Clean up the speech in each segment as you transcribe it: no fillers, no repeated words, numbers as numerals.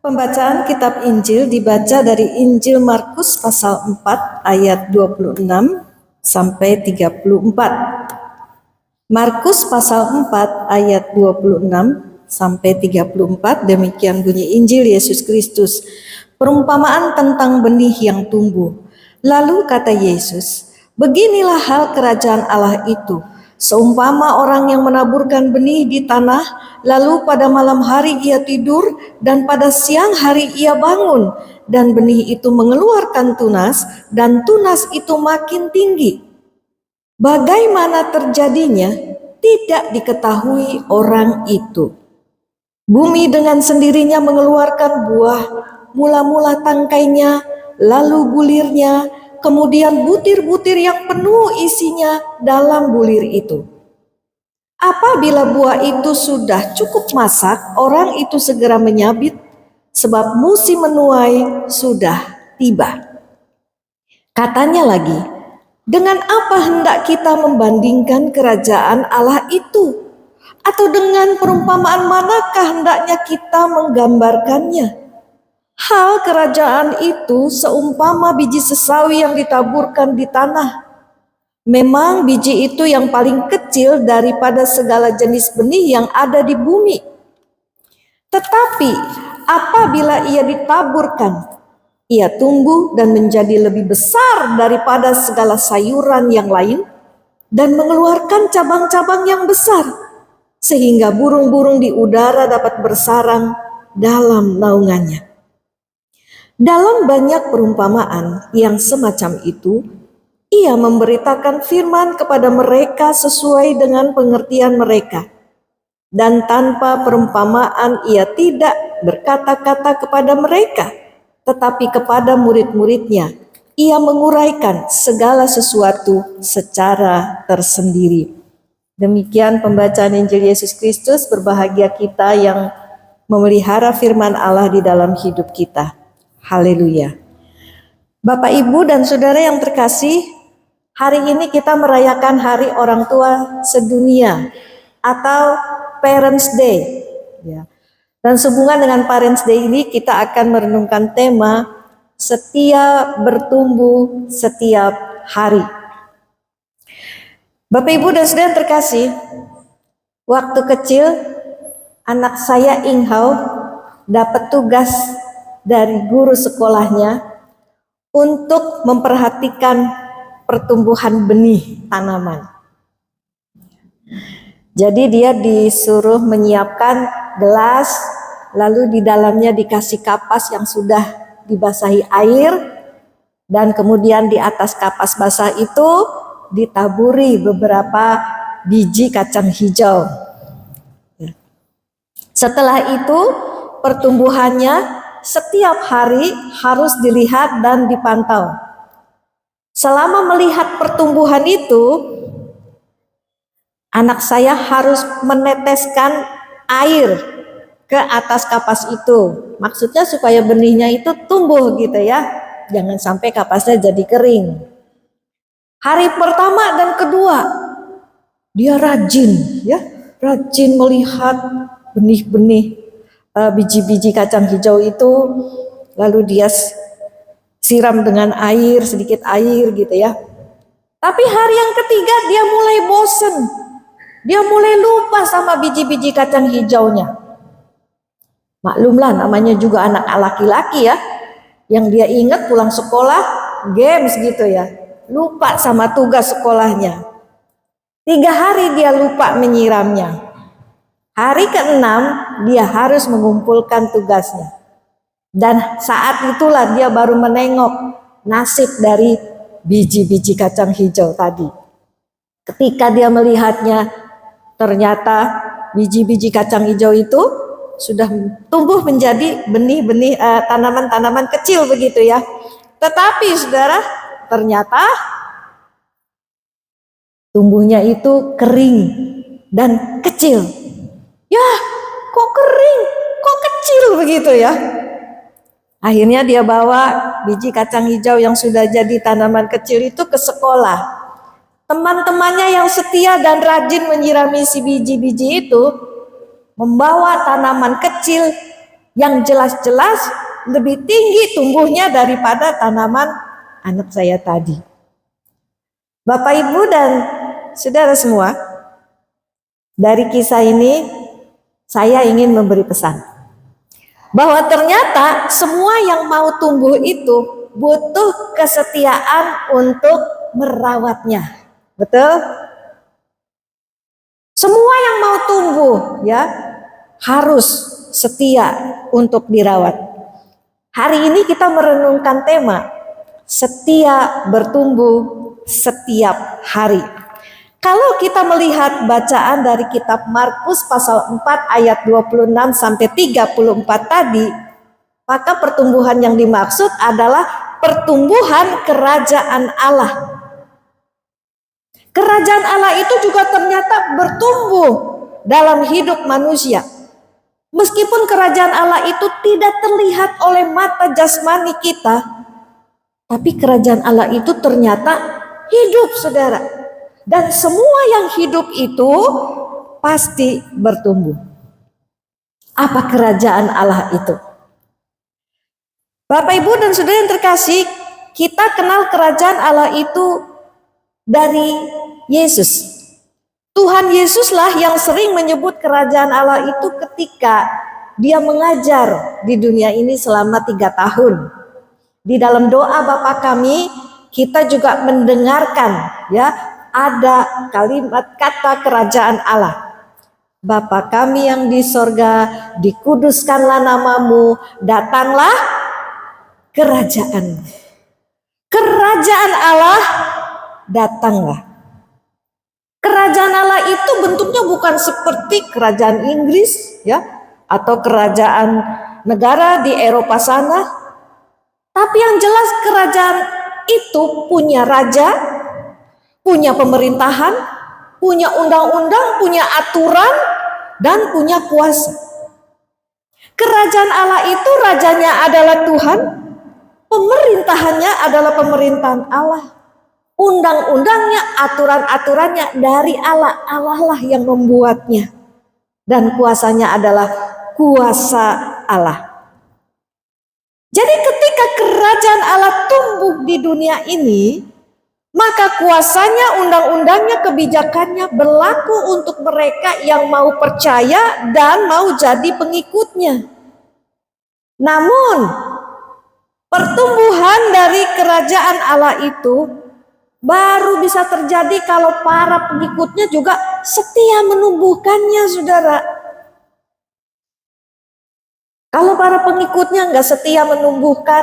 Pembacaan Kitab Injil dibaca dari Injil Markus pasal 4 ayat 26 sampai 34. Markus pasal 4 ayat 26 sampai 34, demikian bunyi Injil Yesus Kristus. Perumpamaan tentang benih yang tumbuh. Lalu kata Yesus, "Beginilah hal kerajaan Allah itu. Seumpama orang yang menaburkan benih di tanah, lalu pada malam hari ia tidur, dan pada siang hari ia bangun, dan benih itu mengeluarkan tunas, dan tunas itu makin tinggi. Bagaimana terjadinya, tidak diketahui orang itu. Bumi dengan sendirinya mengeluarkan buah, mula-mula tangkainya, lalu bulirnya, kemudian butir-butir yang penuh isinya dalam bulir itu. Apabila buah itu sudah cukup masak, orang itu segera menyabit, sebab musim menuai sudah tiba." Katanya lagi, "Dengan apa hendak kita membandingkan kerajaan Allah itu? Atau dengan perumpamaan manakah hendaknya kita menggambarkannya? Hal kerajaan itu seumpama biji sesawi yang ditaburkan di tanah. Memang biji itu yang paling kecil daripada segala jenis benih yang ada di bumi. Tetapi apabila ia ditaburkan, ia tumbuh dan menjadi lebih besar daripada segala sayuran yang lain dan mengeluarkan cabang-cabang yang besar, sehingga burung-burung di udara dapat bersarang dalam naungannya." Dalam banyak perumpamaan yang semacam itu, ia memberitakan firman kepada mereka sesuai dengan pengertian mereka. Dan tanpa perumpamaan ia tidak berkata-kata kepada mereka, tetapi kepada murid-muridnya ia menguraikan segala sesuatu secara tersendiri. Demikian pembacaan Injil Yesus Kristus. Berbahagia kita yang memelihara firman Allah di dalam hidup kita. Haleluya. Bapak, Ibu, dan Saudara yang terkasih, hari ini kita merayakan Hari Orang Tua Sedunia atau Parents Day. Dan sehubungan dengan Parents Day ini kita akan merenungkan tema setia bertumbuh setiap hari. Bapak, Ibu, dan Saudara yang terkasih, waktu kecil anak saya Inghau dapat tugas dari guru sekolahnya untuk memperhatikan pertumbuhan benih tanaman. Jadi dia disuruh menyiapkan gelas, lalu di dalamnya dikasih kapas yang sudah dibasahi air, dan kemudian di atas kapas basah itu ditaburi beberapa biji kacang hijau. Setelah itu pertumbuhannya setiap hari harus dilihat dan dipantau. Selama melihat pertumbuhan itu, anak saya harus meneteskan air ke atas kapas itu. Maksudnya supaya benihnya itu tumbuh gitu ya. Jangan sampai kapasnya jadi kering. Hari pertama dan kedua dia rajin melihat benih-benih biji-biji kacang hijau itu, lalu dia siram dengan air, sedikit air gitu ya. Tapi hari yang ketiga dia mulai bosen, dia mulai lupa sama biji-biji kacang hijaunya. Maklumlah namanya juga anak laki-laki ya, yang dia ingat pulang sekolah games gitu ya, lupa sama tugas sekolahnya. 3 hari dia lupa menyiramnya. Hari ke-6 dia harus mengumpulkan tugasnya. Dan saat itulah dia baru menengok nasib dari biji-biji kacang hijau tadi. Ketika dia melihatnya, ternyata biji-biji kacang hijau itu sudah tumbuh menjadi benih-benih tanaman-tanaman kecil begitu ya. Tetapi saudara, ternyata tumbuhnya itu kering dan kecil. Ya, kok kering, kok kecil begitu ya. Akhirnya dia bawa biji kacang hijau yang sudah jadi tanaman kecil itu ke sekolah. Teman-temannya yang setia dan rajin menyirami si biji-biji itu membawa tanaman kecil yang jelas-jelas lebih tinggi tumbuhnya daripada tanaman anak saya tadi. Bapak, Ibu, dan saudara semua, dari kisah ini saya ingin memberi pesan bahwa ternyata semua yang mau tumbuh itu butuh kesetiaan untuk merawatnya. Betul? Semua yang mau tumbuh ya harus setia untuk dirawat. Hari ini kita merenungkan tema setia bertumbuh setiap hari. Kalau kita melihat bacaan dari kitab Markus pasal 4 ayat 26 sampai 34 tadi, maka pertumbuhan yang dimaksud adalah pertumbuhan kerajaan Allah. Kerajaan Allah itu juga ternyata bertumbuh dalam hidup manusia. Meskipun kerajaan Allah itu tidak terlihat oleh mata jasmani kita, tapi kerajaan Allah itu ternyata hidup, saudara. Dan semua yang hidup itu pasti bertumbuh. Apa kerajaan Allah itu? Bapak, Ibu, dan saudara yang terkasih, kita kenal kerajaan Allah itu dari Yesus. Tuhan Yesuslah yang sering menyebut kerajaan Allah itu ketika dia mengajar di dunia ini selama 3 tahun. Di dalam doa Bapa kami, kita juga mendengarkan ya ada kalimat kata kerajaan Allah. Bapa kami yang di sorga, dikuduskanlah namamu, datanglah kerajaan. Kerajaan Allah datanglah. Kerajaan Allah itu bentuknya bukan seperti kerajaan Inggris ya atau kerajaan negara di Eropa sana. Tapi yang jelas kerajaan itu punya raja, punya pemerintahan, punya undang-undang, punya aturan, dan punya kuasa. Kerajaan Allah itu rajanya adalah Tuhan, pemerintahannya adalah pemerintahan Allah. Undang-undangnya, aturan-aturannya dari Allah. Allah lah yang membuatnya. Dan kuasanya adalah kuasa Allah. Jadi ketika kerajaan Allah tumbuh di dunia ini, maka kuasanya, undang-undangnya, kebijakannya berlaku untuk mereka yang mau percaya dan mau jadi pengikutnya. Namun, pertumbuhan dari kerajaan Allah itu baru bisa terjadi kalau para pengikutnya juga setia menumbuhkannya, saudara. Kalau para pengikutnya nggak setia menumbuhkan,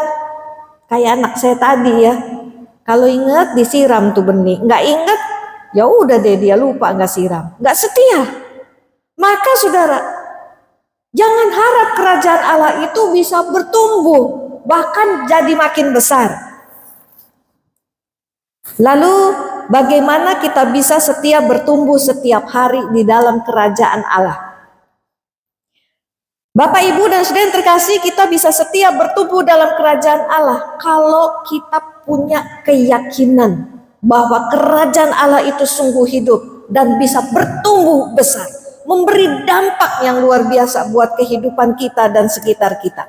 kayak anak saya tadi ya. Kalau ingat disiram tuh benih, nggak ingat ya udah deh dia lupa nggak siram, nggak setia. Maka saudara, jangan harap kerajaan Allah itu bisa bertumbuh, bahkan jadi makin besar. Lalu bagaimana kita bisa setia bertumbuh setiap hari di dalam kerajaan Allah? Bapak, Ibu, dan saudara yang terkasih, kita bisa setia bertumbuh dalam kerajaan Allah kalau kita punya keyakinan bahwa kerajaan Allah itu sungguh hidup dan bisa bertumbuh besar, memberi dampak yang luar biasa buat kehidupan kita dan sekitar kita.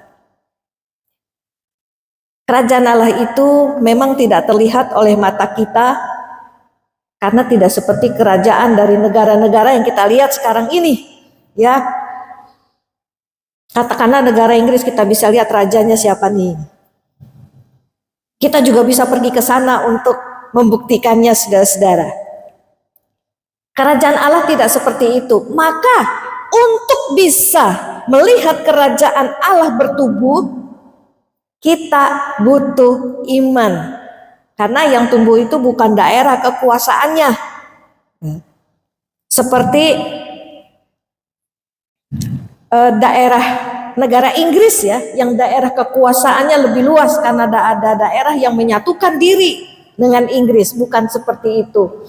Kerajaan Allah itu memang tidak terlihat oleh mata kita karena tidak seperti kerajaan dari negara-negara yang kita lihat sekarang ini. Ya, katakanlah negara Inggris, kita bisa lihat rajanya siapa nih. Kita juga bisa pergi ke sana untuk membuktikannya, saudara-saudara. Kerajaan Allah tidak seperti itu. Maka untuk bisa melihat kerajaan Allah bertumbuh, kita butuh iman. Karena yang tumbuh itu bukan daerah kekuasaannya. Seperti daerah negara Inggris ya, yang daerah kekuasaannya lebih luas karena ada daerah yang menyatukan diri dengan Inggris. Bukan seperti itu.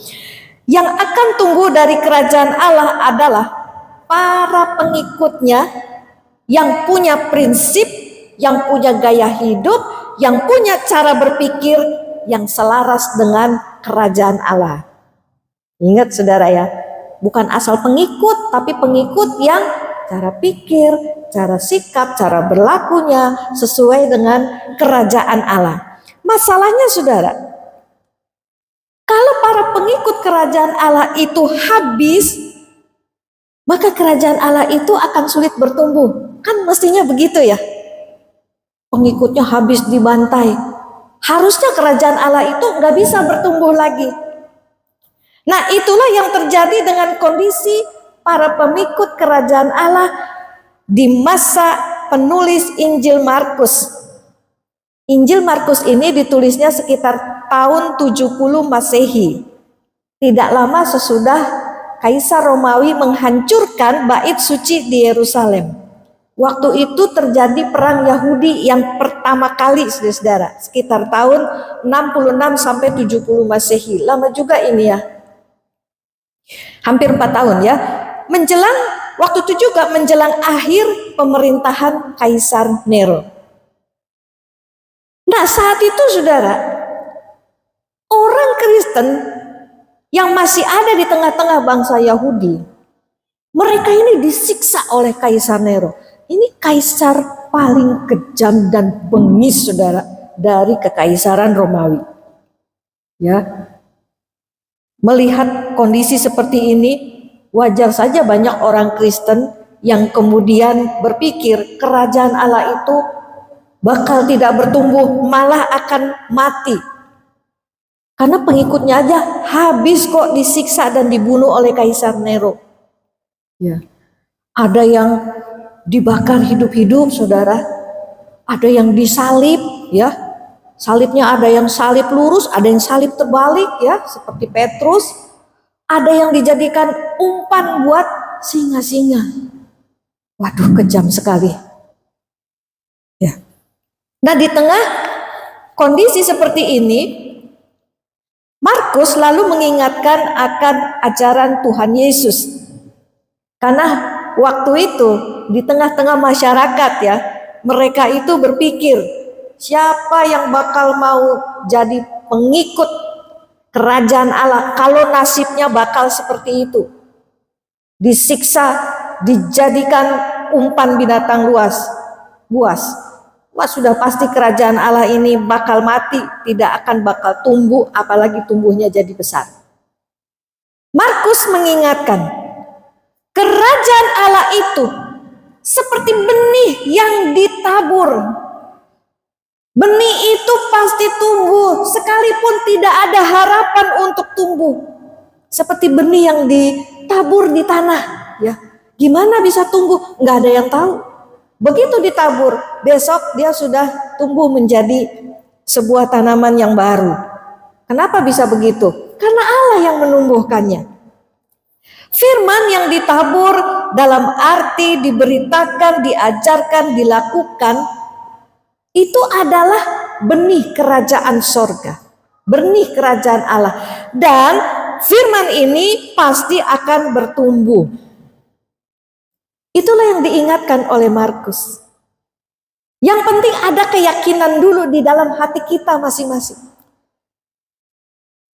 Yang akan tumbuh dari kerajaan Allah adalah para pengikutnya yang punya prinsip, yang punya gaya hidup, yang punya cara berpikir yang selaras dengan kerajaan Allah. Ingat saudara ya, bukan asal pengikut, tapi pengikut yang cara pikir, cara sikap, cara berlakunya sesuai dengan kerajaan Allah. Masalahnya saudara, kalau para pengikut kerajaan Allah itu habis, maka kerajaan Allah itu akan sulit bertumbuh. Kan mestinya begitu ya. Pengikutnya habis dibantai. Harusnya kerajaan Allah itu nggak bisa bertumbuh lagi. Nah, itulah yang terjadi dengan kondisi para pengikut kerajaan Allah di masa penulis Injil Markus. Injil Markus ini ditulisnya sekitar tahun 70 Masehi. Tidak lama sesudah Kaisar Romawi menghancurkan bait suci di Yerusalem. Waktu itu terjadi perang Yahudi yang pertama kali, saudara, sekitar tahun 66 sampai 70 Masehi. Lama juga ini ya. Hampir 4 tahun ya. Waktu itu juga menjelang akhir pemerintahan Kaisar Nero. Nah, saat itu saudara, orang Kristen yang masih ada di tengah-tengah bangsa Yahudi, mereka ini disiksa oleh Kaisar Nero. Ini kaisar paling kejam dan bengis saudara dari kekaisaran Romawi. Ya. Melihat kondisi seperti ini, wajar saja banyak orang Kristen yang kemudian berpikir kerajaan Allah itu bakal tidak bertumbuh, malah akan mati. Karena pengikutnya aja habis kok disiksa dan dibunuh oleh Kaisar Nero. Ya. Ada yang dibakar hidup-hidup, saudara. Ada yang disalib, ya. Salibnya ada yang salib lurus, ada yang salib terbalik, ya, seperti Petrus. Ada yang dijadikan umpan buat singa-singa. Waduh, kejam sekali. Ya. Nah, di tengah kondisi seperti ini, Markus lalu mengingatkan akan ajaran Tuhan Yesus. Karena waktu itu di tengah-tengah masyarakat ya, mereka itu berpikir, siapa yang bakal mau jadi pengikut kerajaan Allah kalau nasibnya bakal seperti itu? Disiksa, dijadikan umpan binatang buas. Wah, sudah pasti kerajaan Allah ini bakal mati, tidak akan bakal tumbuh, apalagi tumbuhnya jadi besar. Markus mengingatkan, kerajaan Allah itu seperti benih yang ditabur. Benih itu pasti tumbuh, sekalipun tidak ada harapan untuk tumbuh. Seperti benih yang ditabur di tanah, ya. Gimana bisa tumbuh? Nggak ada yang tahu. Begitu ditabur, besok dia sudah tumbuh menjadi sebuah tanaman yang baru. Kenapa bisa begitu? Karena Allah yang menumbuhkannya. Firman yang ditabur dalam arti diberitakan, diajarkan, dilakukan, itu adalah benih kerajaan sorga, benih kerajaan Allah. Dan firman ini pasti akan bertumbuh. Itulah yang diingatkan oleh Markus. Yang penting ada keyakinan dulu di dalam hati kita masing-masing.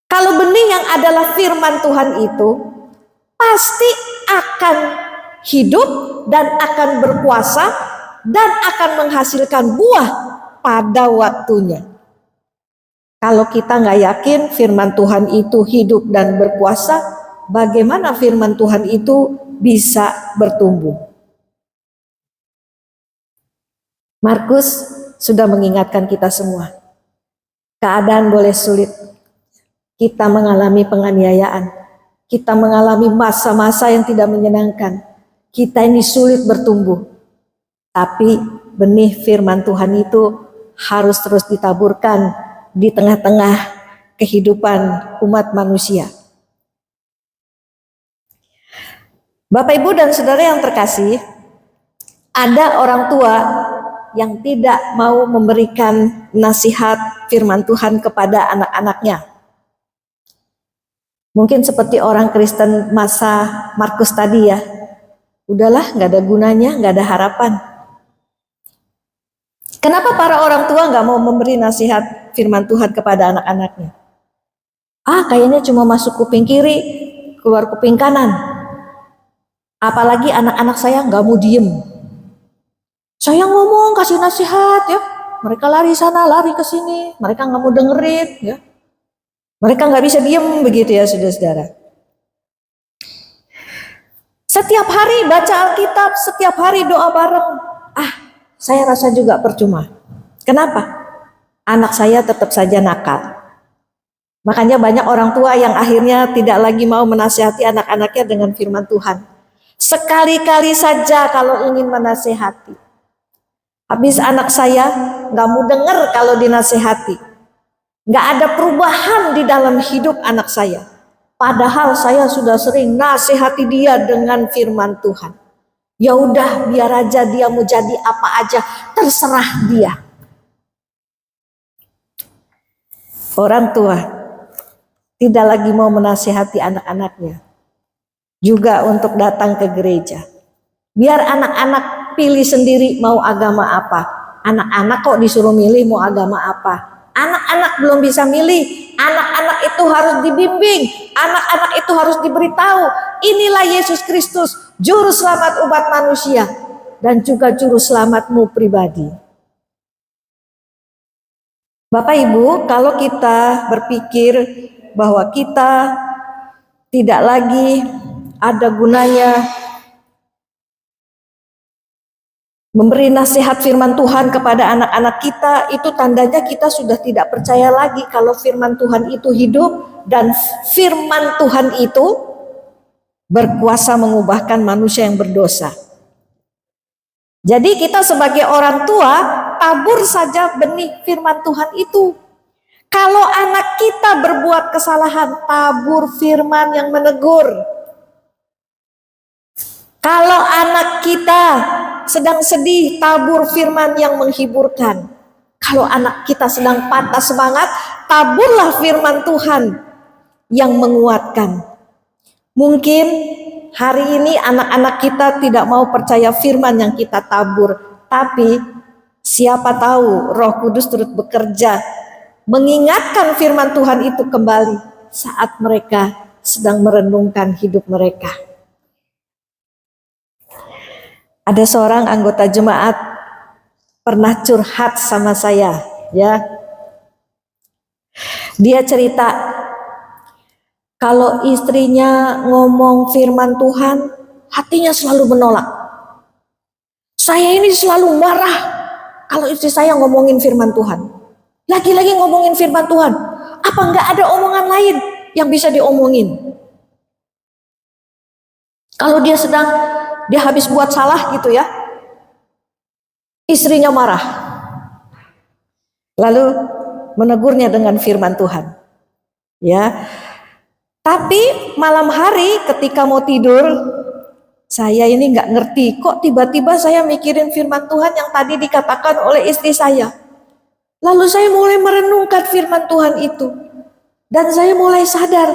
Kalau benih yang adalah firman Tuhan itu pasti akan hidup dan akan berkuasa dan akan menghasilkan buah pada waktunya. Kalau kita nggak yakin firman Tuhan itu hidup dan berkuasa, bagaimana firman Tuhan itu bisa bertumbuh? Markus sudah mengingatkan kita semua. Keadaan boleh sulit. Kita mengalami penganiayaan. Kita mengalami masa-masa yang tidak menyenangkan. Kita ini sulit bertumbuh. Tapi benih firman Tuhan itu harus terus ditaburkan di tengah-tengah kehidupan umat manusia. Bapak, Ibu, dan saudara yang terkasih, ada orang tua yang tidak mau memberikan nasihat firman Tuhan kepada anak-anaknya. Mungkin seperti orang Kristen masa Markus tadi ya. Udahlah, nggak ada gunanya, nggak ada harapan. Kenapa para orang tua nggak mau memberi nasihat firman Tuhan kepada anak-anaknya? Kayaknya cuma masuk kuping kiri, keluar kuping kanan. Apalagi anak-anak saya nggak mau diem. Saya ngomong, kasih nasihat ya, mereka lari sana, lari ke sini, mereka nggak mau dengerin ya. Mereka nggak bisa diem begitu ya saudara-saudara. Setiap hari baca Alkitab, setiap hari doa bareng. Saya rasa juga percuma. Kenapa? Anak saya tetap saja nakal. Makanya banyak orang tua yang akhirnya tidak lagi mau menasihati anak-anaknya dengan firman Tuhan. Sekali-kali saja kalau ingin menasihati. Habis anak saya nggak mau dengar kalau dinasihati. Nggak ada perubahan di dalam hidup anak saya. Padahal saya sudah sering nasihati dia dengan firman Tuhan. Ya udah, biar aja dia mau jadi apa aja, terserah dia. Orang tua tidak lagi mau menasihati anak-anaknya. Juga untuk datang ke gereja. Biar anak-anak pilih sendiri mau agama apa. Anak-anak kok disuruh milih mau agama apa. Anak-anak belum bisa milih. Anak-anak itu harus dibimbing. Anak-anak itu harus diberitahu. Inilah Yesus Kristus, juru selamat umat manusia. Dan juga juru selamatmu pribadi. Bapak Ibu, kalau kita berpikir bahwa kita tidak lagi ada gunanya memberi nasihat firman Tuhan kepada anak-anak kita, itu tandanya kita sudah tidak percaya lagi kalau firman Tuhan itu hidup dan firman Tuhan itu berkuasa mengubahkan manusia yang berdosa. Jadi kita sebagai orang tua tabur saja benih firman Tuhan itu. Kalau anak kita berbuat kesalahan, tabur firman yang menegur. Kalau anak kita sedang sedih, tabur firman yang menghiburkan. Kalau anak kita sedang patah semangat, taburlah firman Tuhan yang menguatkan. Mungkin hari ini anak-anak kita tidak mau percaya firman yang kita tabur, tapi siapa tahu Roh Kudus turut bekerja mengingatkan firman Tuhan itu kembali saat mereka sedang merenungkan hidup mereka. Ada seorang anggota jemaat pernah curhat sama saya, ya. Dia cerita kalau istrinya ngomong firman Tuhan, hatinya selalu menolak. Saya ini selalu marah kalau istri saya ngomongin firman Tuhan. Lagi-lagi ngomongin firman Tuhan. Apa enggak ada omongan lain yang bisa diomongin? Kalau dia habis buat salah gitu ya, istrinya marah. Lalu menegurnya dengan firman Tuhan. Ya. Tapi malam hari ketika mau tidur, saya ini nggak ngerti kok tiba-tiba saya mikirin firman Tuhan yang tadi dikatakan oleh istri saya. Lalu saya mulai merenungkan firman Tuhan itu. Dan saya mulai sadar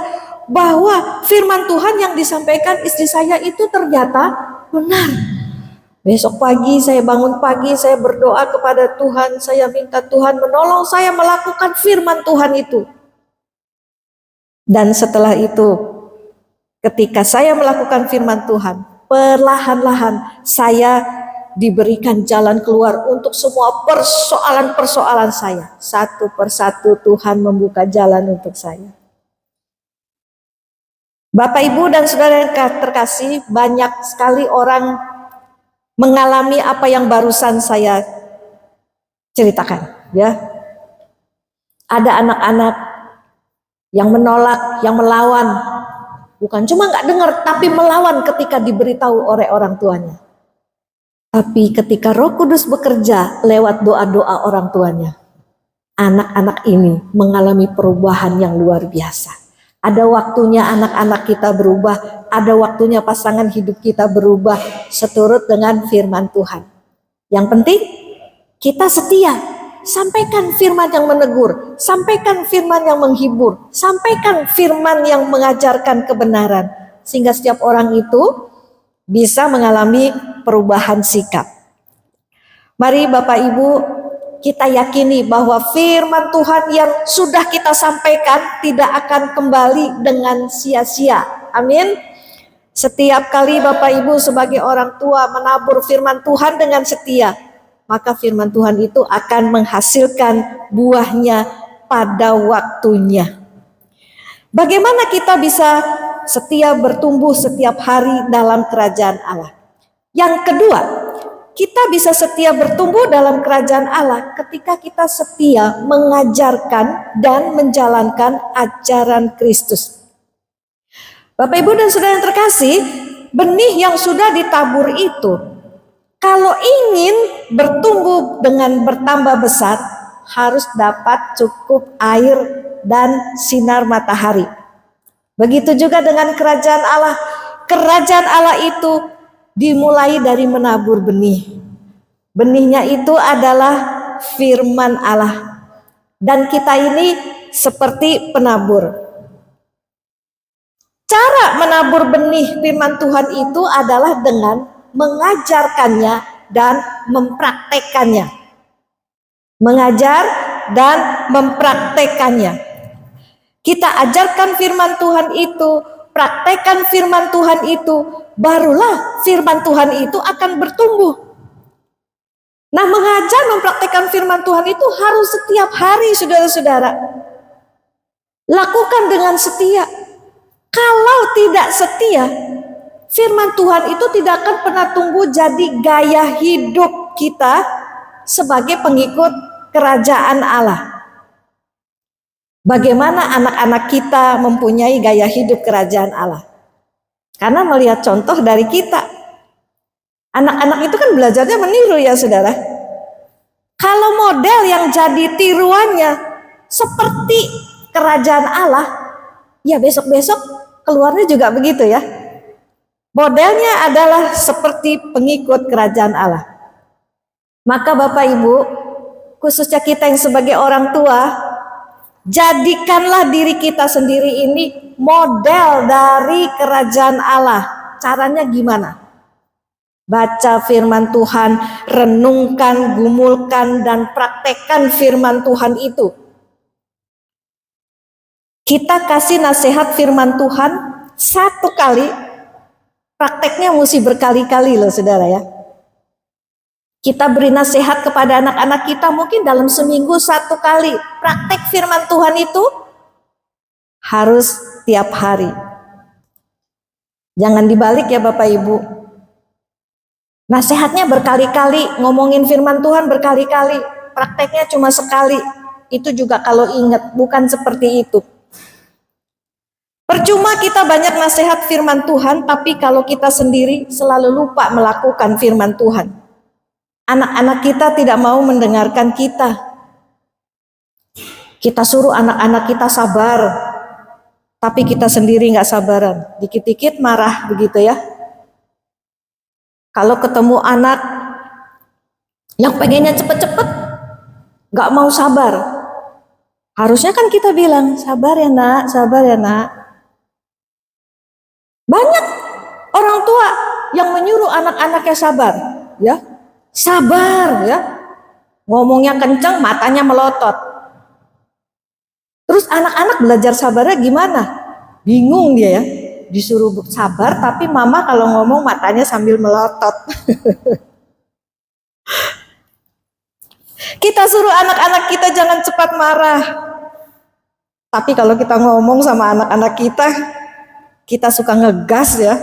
bahwa firman Tuhan yang disampaikan istri saya itu ternyata benar. Besok pagi saya bangun pagi, saya berdoa kepada Tuhan, saya minta Tuhan menolong saya melakukan firman Tuhan itu. Dan setelah itu, ketika saya melakukan firman Tuhan, perlahan-lahan saya diberikan jalan keluar untuk semua persoalan-persoalan saya. Satu persatu Tuhan membuka jalan untuk saya. Bapak, Ibu, dan saudara yang terkasih, banyak sekali orang mengalami apa yang barusan saya ceritakan. Ya, ada anak-anak yang menolak, yang melawan. Bukan cuma nggak dengar, tapi melawan ketika diberitahu oleh orang tuanya. Tapi ketika Roh Kudus bekerja lewat doa-doa orang tuanya, anak-anak ini mengalami perubahan yang luar biasa. Ada waktunya anak-anak kita berubah, ada waktunya pasangan hidup kita berubah seturut dengan firman Tuhan. Yang penting kita setia. Sampaikan firman yang menegur, sampaikan firman yang menghibur, sampaikan firman yang mengajarkan kebenaran. Sehingga setiap orang itu bisa mengalami perubahan sikap. Mari Bapak Ibu, kita yakini bahwa firman Tuhan yang sudah kita sampaikan tidak akan kembali dengan sia-sia. Amin. Setiap kali Bapak Ibu sebagai orang tua menabur firman Tuhan dengan setia, maka firman Tuhan itu akan menghasilkan buahnya pada waktunya. Bagaimana kita bisa setia bertumbuh setiap hari dalam kerajaan Allah? Yang kedua, kita bisa setia bertumbuh dalam kerajaan Allah ketika kita setia mengajarkan dan menjalankan ajaran Kristus. Bapak, Ibu, dan Saudara yang terkasih, benih yang sudah ditabur itu, kalau ingin bertumbuh dengan bertambah besar, harus dapat cukup air dan sinar matahari. Begitu juga dengan kerajaan Allah. Kerajaan Allah itu dimulai dari menabur benih. Benihnya itu adalah firman Allah. Dan kita ini seperti penabur. Cara menabur benih firman Tuhan itu adalah dengan mengajarkannya dan mempraktekannya. Mengajar dan mempraktekannya. Kita ajarkan firman Tuhan itu, praktekkan firman Tuhan itu, barulah firman Tuhan itu akan bertumbuh. Nah, mengajar, mempraktekkan firman Tuhan itu harus setiap hari, saudara-saudara. Lakukan dengan setia. Kalau tidak setia, firman Tuhan itu tidak akan pernah tumbuh jadi gaya hidup kita sebagai pengikut kerajaan Allah. Bagaimana anak-anak kita mempunyai gaya hidup kerajaan Allah? Karena melihat contoh dari kita. Anak-anak itu kan belajarnya meniru ya saudara. Kalau model yang jadi tiruannya seperti kerajaan Allah, ya besok-besok keluarnya juga begitu ya. Modelnya adalah seperti pengikut kerajaan Allah. Maka Bapak Ibu, khususnya kita yang sebagai orang tua, jadikanlah diri kita sendiri ini model dari kerajaan Allah. Caranya gimana? Baca firman Tuhan, renungkan, gumulkan, dan praktekkan firman Tuhan itu. Kita kasih nasihat firman Tuhan satu kali, prakteknya mesti berkali-kali loh saudara ya. Kita beri nasihat kepada anak-anak kita mungkin dalam seminggu satu kali. Praktek firman Tuhan itu harus tiap hari. Jangan dibalik ya Bapak Ibu. Nasihatnya berkali-kali, ngomongin firman Tuhan berkali-kali. Prakteknya cuma sekali. Itu juga kalau ingat, bukan seperti itu. Percuma kita banyak nasihat firman Tuhan, tapi kalau kita sendiri selalu lupa melakukan firman Tuhan. Anak-anak kita tidak mau mendengarkan kita. Kita suruh anak-anak kita sabar, tapi kita sendiri nggak sabaran. Dikit-dikit marah begitu ya. Kalau ketemu anak yang pengennya cepet-cepet, nggak mau sabar. Harusnya kan kita bilang, sabar ya nak, sabar ya nak. Banyak orang tua yang menyuruh anak-anaknya sabar, ya. Sabar ya, ngomongnya kencang, matanya melotot. Terus anak-anak belajar sabarnya gimana? Bingung dia ya, disuruh sabar tapi mama kalau ngomong matanya sambil melotot. Kita suruh anak-anak kita jangan cepat marah. Tapi kalau kita ngomong sama anak-anak kita suka ngegas ya,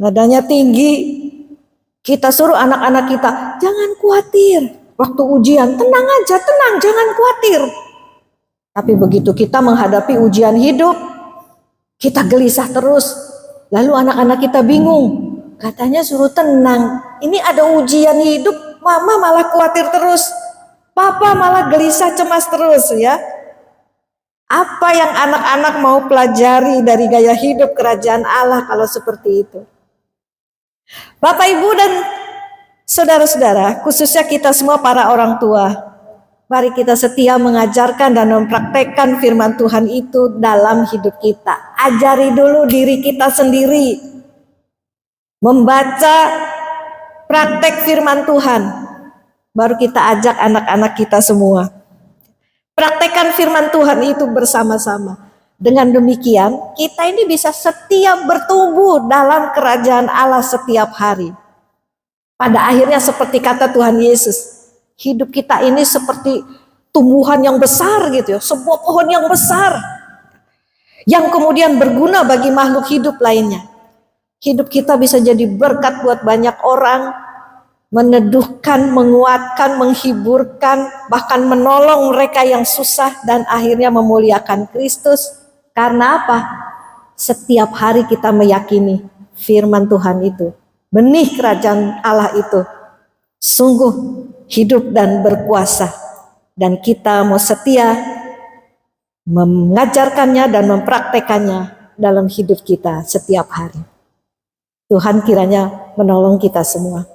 nadanya tinggi. Kita suruh anak-anak kita, jangan khawatir. Waktu ujian, tenang aja, tenang, jangan khawatir. Tapi begitu kita menghadapi ujian hidup, kita gelisah terus. Lalu anak-anak kita bingung. Katanya suruh tenang. Ini ada ujian hidup, mama malah khawatir terus. Papa malah gelisah cemas terus ya. Apa yang anak-anak mau pelajari dari gaya hidup kerajaan Allah kalau seperti itu? Bapak, Ibu, dan saudara-saudara, khususnya kita semua para orang tua, mari kita setia mengajarkan dan mempraktekkan firman Tuhan itu dalam hidup kita. Ajari dulu diri kita sendiri, membaca, praktek firman Tuhan, baru kita ajak anak-anak kita semua. Praktekkan firman Tuhan itu bersama-sama. Dengan demikian, kita ini bisa setia bertumbuh dalam kerajaan Allah setiap hari. Pada akhirnya seperti kata Tuhan Yesus, Hidup kita ini seperti tumbuhan yang besar gitu ya, sebuah pohon yang besar yang kemudian berguna bagi makhluk hidup lainnya. Hidup kita bisa jadi berkat buat banyak orang, meneduhkan, menguatkan, menghiburkan, bahkan menolong mereka yang susah dan akhirnya memuliakan Kristus. Karena apa? Setiap hari kita meyakini firman Tuhan itu, benih kerajaan Allah itu sungguh hidup dan berkuasa, dan kita mau setia mengajarkannya dan mempraktekannya dalam hidup kita setiap hari. Tuhan kiranya menolong kita semua.